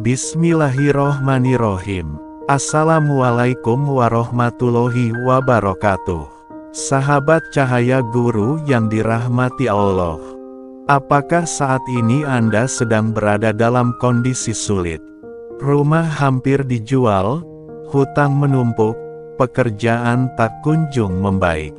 Bismillahirrohmanirrohim. Assalamualaikum warahmatullahi wabarakatuh. Sahabat cahaya guru yang dirahmati Allah. Apakah saat ini Anda sedang berada dalam kondisi sulit? Rumah hampir dijual, hutang menumpuk, pekerjaan tak kunjung membaik.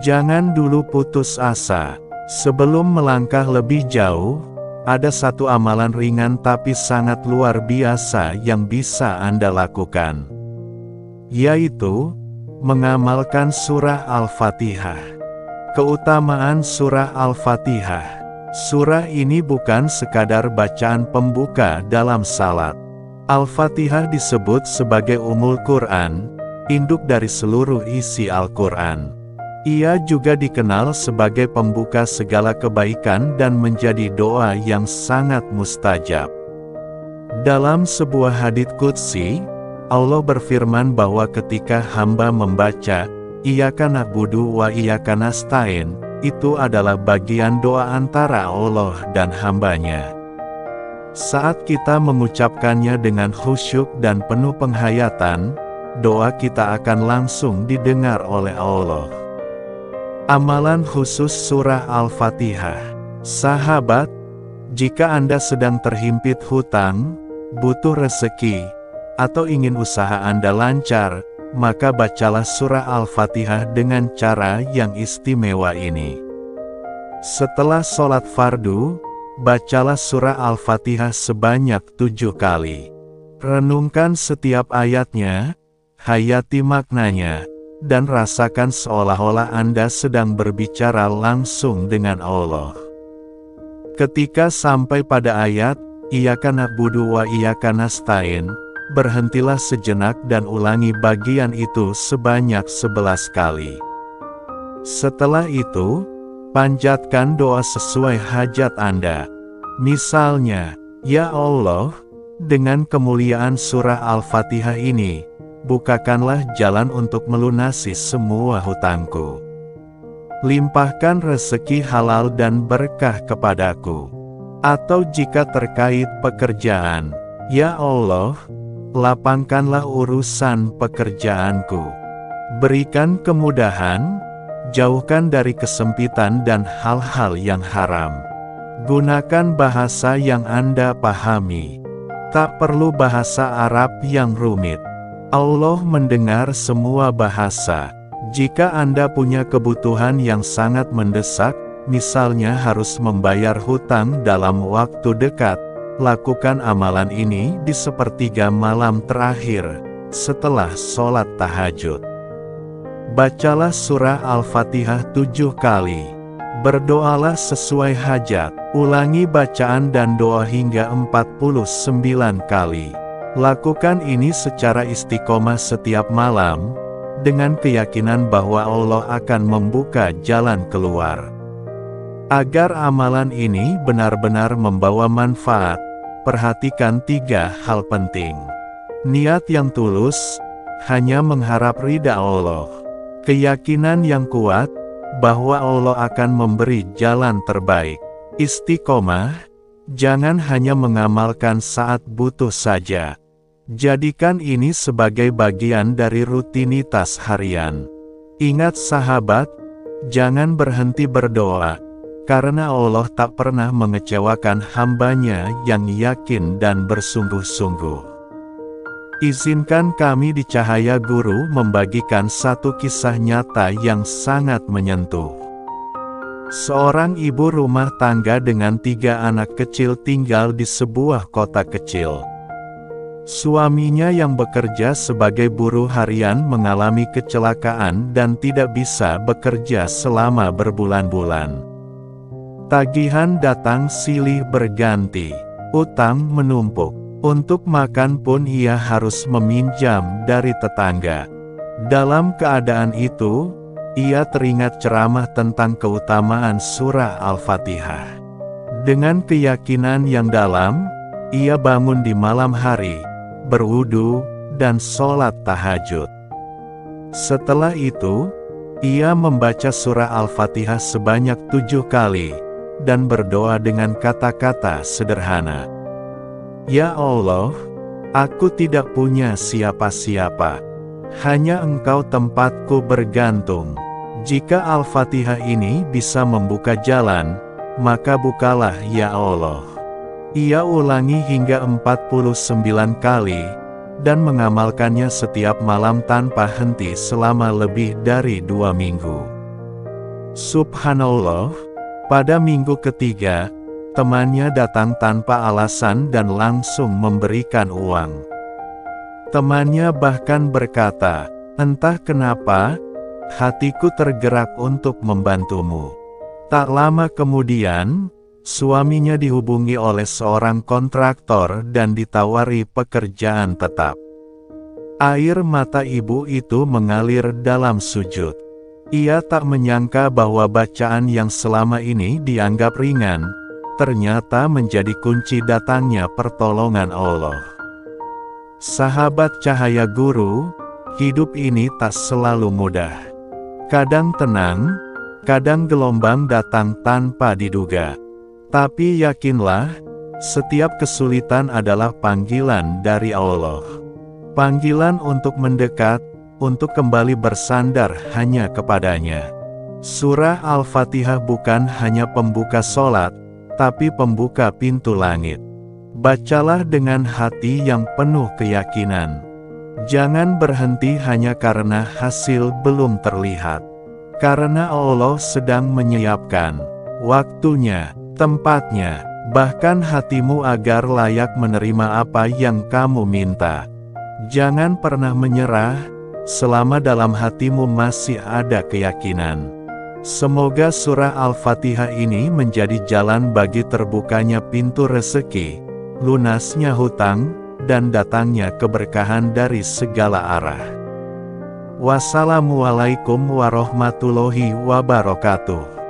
Jangan dulu putus asa. Sebelum melangkah lebih jauh, ada satu amalan ringan tapi sangat luar biasa yang bisa Anda lakukan, yaitu mengamalkan surah Al-Fatihah. Keutamaan surah Al-Fatihah. Surah ini bukan sekadar bacaan pembuka dalam salat. Al-Fatihah disebut sebagai Ummul Quran, induk dari seluruh isi Al-Quran. Ia juga dikenal sebagai pembuka segala kebaikan dan menjadi doa yang sangat mustajab. Dalam sebuah hadits qudsi, Allah berfirman bahwa ketika hamba membaca, Iyyaka na'budu wa iyyaka nasta'in, itu adalah bagian doa antara Allah dan hambanya. Saat kita mengucapkannya dengan khusyuk dan penuh penghayatan, doa kita akan langsung didengar oleh Allah. Amalan khusus surah Al-Fatihah. Sahabat, jika Anda sedang terhimpit hutang, butuh rezeki, atau ingin usaha Anda lancar, maka bacalah surah Al-Fatihah dengan cara yang istimewa ini. Setelah sholat fardu, bacalah surah Al-Fatihah sebanyak 7 kali. Renungkan setiap ayatnya, hayati maknanya, dan rasakan seolah-olah Anda sedang berbicara langsung dengan Allah. Ketika sampai pada ayat, Iyyaka na'budu wa iyyaka nasta'in, berhentilah sejenak dan ulangi bagian itu sebanyak 11 kali. Setelah itu, panjatkan doa sesuai hajat Anda. Misalnya, Ya Allah, dengan kemuliaan surah Al-Fatihah ini, bukakanlah jalan untuk melunasi semua hutangku. Limpahkan rezeki halal dan berkah kepadaku. Atau jika terkait pekerjaan, Ya Allah, lapangkanlah urusan pekerjaanku. Berikan kemudahan, jauhkan dari kesempitan dan hal-hal yang haram. Gunakan bahasa yang Anda pahami. Tak perlu bahasa Arab yang rumit. Allah mendengar semua bahasa. Jika Anda punya kebutuhan yang sangat mendesak, misalnya harus membayar hutang dalam waktu dekat, lakukan amalan ini di sepertiga malam terakhir, setelah sholat tahajud. Bacalah surah Al-Fatihah 7 kali. Berdoalah sesuai hajat. Ulangi bacaan dan doa hingga 49 kali. Lakukan ini secara istiqomah setiap malam, dengan keyakinan bahwa Allah akan membuka jalan keluar. Agar amalan ini benar-benar membawa manfaat, perhatikan 3 hal penting. Niat yang tulus, hanya mengharap ridha Allah. Keyakinan yang kuat, bahwa Allah akan memberi jalan terbaik. Istiqomah, jangan hanya mengamalkan saat butuh saja. Jadikan ini sebagai bagian dari rutinitas harian. Ingat sahabat, jangan berhenti berdoa, karena Allah tak pernah mengecewakan hambanya yang yakin dan bersungguh-sungguh. Izinkan kami di Cahaya Guru membagikan satu kisah nyata yang sangat menyentuh. Seorang ibu rumah tangga dengan 3 anak kecil tinggal di sebuah kota kecil. Suaminya yang bekerja sebagai buruh harian mengalami kecelakaan dan tidak bisa bekerja selama berbulan-bulan. Tagihan datang silih berganti, utang menumpuk. Untuk makan pun ia harus meminjam dari tetangga. Dalam keadaan itu, ia teringat ceramah tentang keutamaan surah Al-Fatihah. Dengan keyakinan yang dalam, ia bangun di malam hari, berwudu, dan sholat tahajud. Setelah itu, ia membaca surah Al-Fatihah sebanyak 7 kali, dan berdoa dengan kata-kata sederhana. Ya Allah, aku tidak punya siapa-siapa. Hanya Engkau tempatku bergantung. Jika Al-Fatihah ini bisa membuka jalan, maka bukalah ya Allah. Ia ulangi hingga 49 kali, dan mengamalkannya setiap malam tanpa henti selama lebih dari 2 minggu. Subhanallah, pada minggu ketiga, temannya datang tanpa alasan dan langsung memberikan uang. Temannya bahkan berkata, "Entah kenapa, hatiku tergerak untuk membantumu." Tak lama kemudian, suaminya dihubungi oleh seorang kontraktor dan ditawari pekerjaan tetap. Air mata ibu itu mengalir dalam sujud. Ia tak menyangka bahwa bacaan yang selama ini dianggap ringan, ternyata menjadi kunci datangnya pertolongan Allah. Sahabat Cahaya Guru, hidup ini tak selalu mudah. Kadang tenang, kadang gelombang datang tanpa diduga. Tapi yakinlah, setiap kesulitan adalah panggilan dari Allah. Panggilan untuk mendekat, untuk kembali bersandar hanya kepadanya. Surah Al-Fatihah bukan hanya pembuka sholat, tapi pembuka pintu langit. Bacalah dengan hati yang penuh keyakinan. Jangan berhenti hanya karena hasil belum terlihat. Karena Allah sedang menyiapkan waktunya, tempatnya, bahkan hatimu agar layak menerima apa yang kamu minta. Jangan pernah menyerah, selama dalam hatimu masih ada keyakinan. Semoga surah Al-Fatihah ini menjadi jalan bagi terbukanya pintu rezeki, lunasnya hutang, dan datangnya keberkahan dari segala arah. Wassalamualaikum warahmatullahi wabarakatuh.